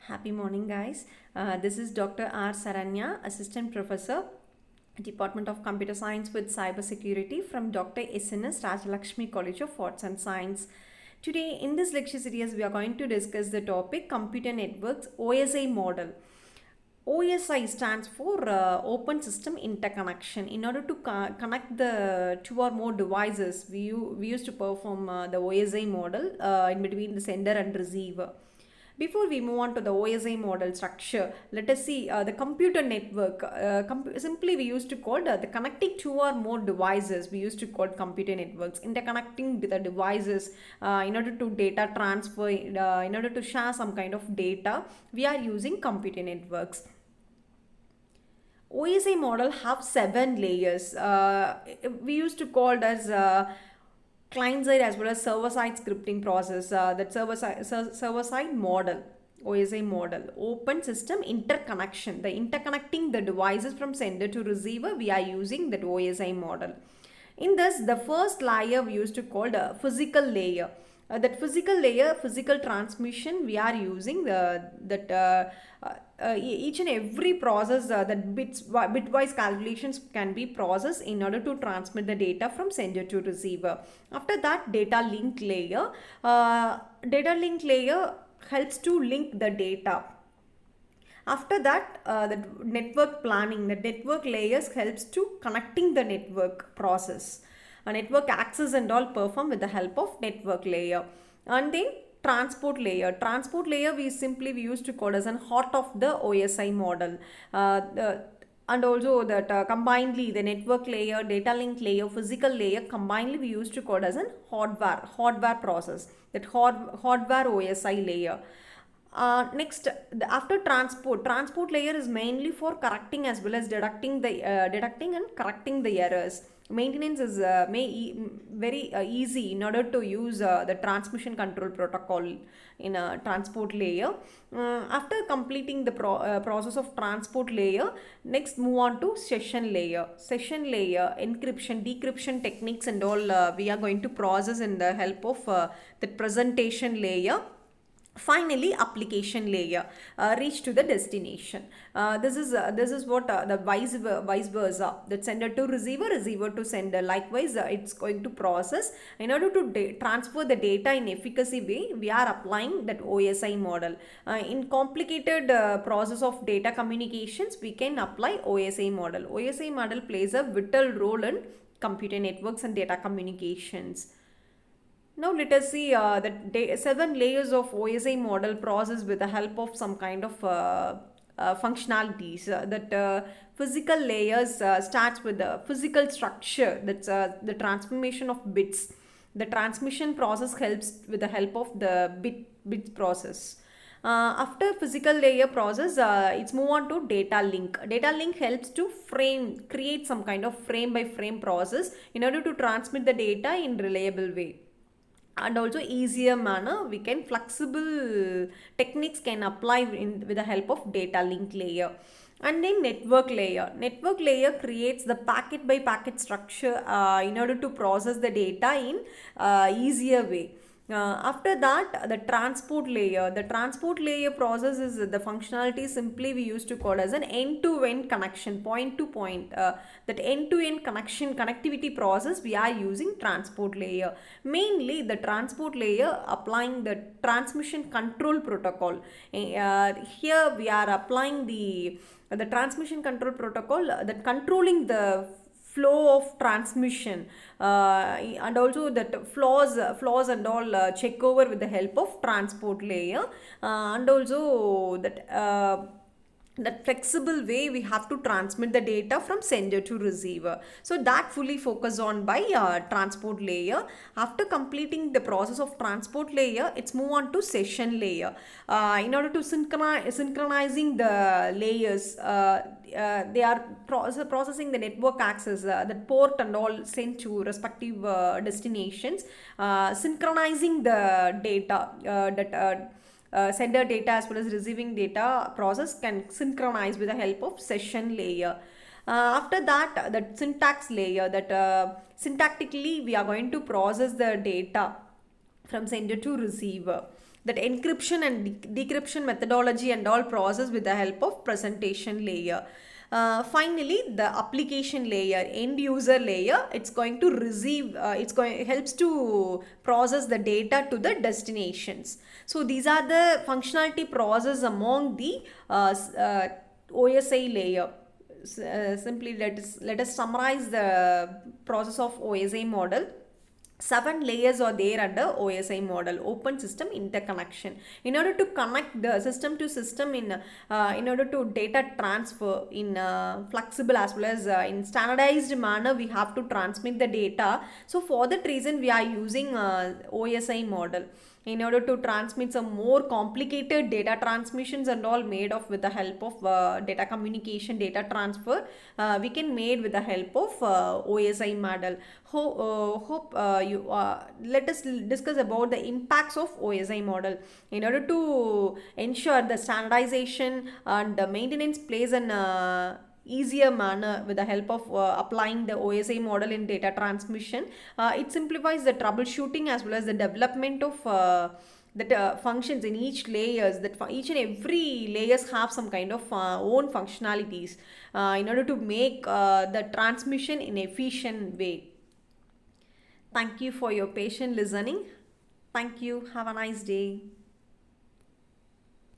Happy morning, guys. This is Dr.R.Saranya, Assistant Professor, Department of Computer Science with Cybersecurity from Dr. S.N.S. Rajalakshmi College of Arts and Science. Today, in this lecture series, we are going to discuss the topic Computer Networks OSI model. OSI stands for Open System Interconnection. In order to connect the two or more devices, we used to perform the OSI model in between the sender and receiver. Before we move on to the OSI model structure, let us see the computer network. Simply, we used to call the connecting two or more devices. We used to call computer networks. Interconnecting the devices in order to data transfer, in order to share some kind of data, we are using computer networks. OSI model have 7 layers. We used to call it as client side as well as server side scripting process. That server side model, OSI model, open system interconnection, the interconnecting the devices from sender to receiver, we are using that OSI model. In this, the first layer we used to call the physical layer. That physical layer, physical transmission, we are using each and every process that bitwise calculations can be processed in order to transmit the data from sender to receiver. After that, data link layer. Data link layer helps to link the data. After that, the network planning, the network layers helps to connecting the network process. A network access and all perform with the help of network layer. And then transport layer. Transport layer we used to call as an heart of the OSI model. And also that combinedly the network layer, data link layer, physical layer combinedly we used to call as an hardware process. That hardware OSI layer. Next, after transport layer is mainly for correcting as well as detecting and correcting the errors. Maintenance is very easy in order to use the transmission control protocol in a transport layer. After completing the process of transport layer, next move on to session layer. Session layer, encryption, decryption techniques and all we are going to process in the help of the presentation layer. Finally, application layer reach to the destination. This is what the vice versa, that sender to receiver, receiver to sender. Likewise, it's going to process. In order to transfer the data in efficacy way, we are applying that OSI model. In complicated process of data communications, we can apply OSI model. OSI model plays a vital role in computer networks and data communications. Now let us see the 7 layers of OSI model process with the help of some kind of functionalities. Physical layers starts with the physical structure, that's the transformation of bits. The transmission process helps with the help of the bit process. After physical layer process, it's move on to data link. Data link helps to create some kind of frame by frame process in order to transmit the data in reliable way. And also easier manner, we can flexible techniques can apply with the help of data link layer. And then network layer creates the packet by packet structure in order to process the data in easier way. After that, the transport layer processes the functionality simply we used to call as an end-to-end connection, point to point. That end-to-end connectivity process we are using transport layer. Mainly the transport layer applying the transmission control protocol. Here we are applying the transmission control protocol that controlling the flow of transmission and also that flaws and all check over with the help of transport layer and also that flexible way we have to transmit the data from sender to receiver. So that fully focused on by transport layer. After completing the process of transport layer, it's move on to session layer. In order to synchronizing the layers, they are processing the network access, the port and all sent to respective destinations, synchronizing the data sender data as well as receiving data process can synchronize with the help of session layer. After that, the syntax layer, that syntactically we are going to process the data from sender to receiver. that encryption and decryption methodology and all process with the help of presentation layer. Finally, the application layer, end user layer, it's going to receive, it helps to process the data to the destinations. So these are the functionality process among the OSI layer. Simply let us summarize the process of OSI model. 7 layers are there under OSI model, Open System Interconnection. In order to connect the system to system in order to data transfer in flexible as well as in standardized manner, we have to transmit the data. So for that reason, we are using OSI model in order to transmit some more complicated data transmissions and all made of with the help of data communication, data transfer, we can made with the help of OSI model. Hope you let us discuss about the impacts of OSI model. In order to ensure the standardization and the maintenance plays an easier manner with the help of applying the OSI model in data transmission. It simplifies the troubleshooting as well as the development of that functions in each layers, that each and every layers have some kind of own functionalities in order to make the transmission in efficient way. Thank you for your patient listening. Thank you. Have a nice day.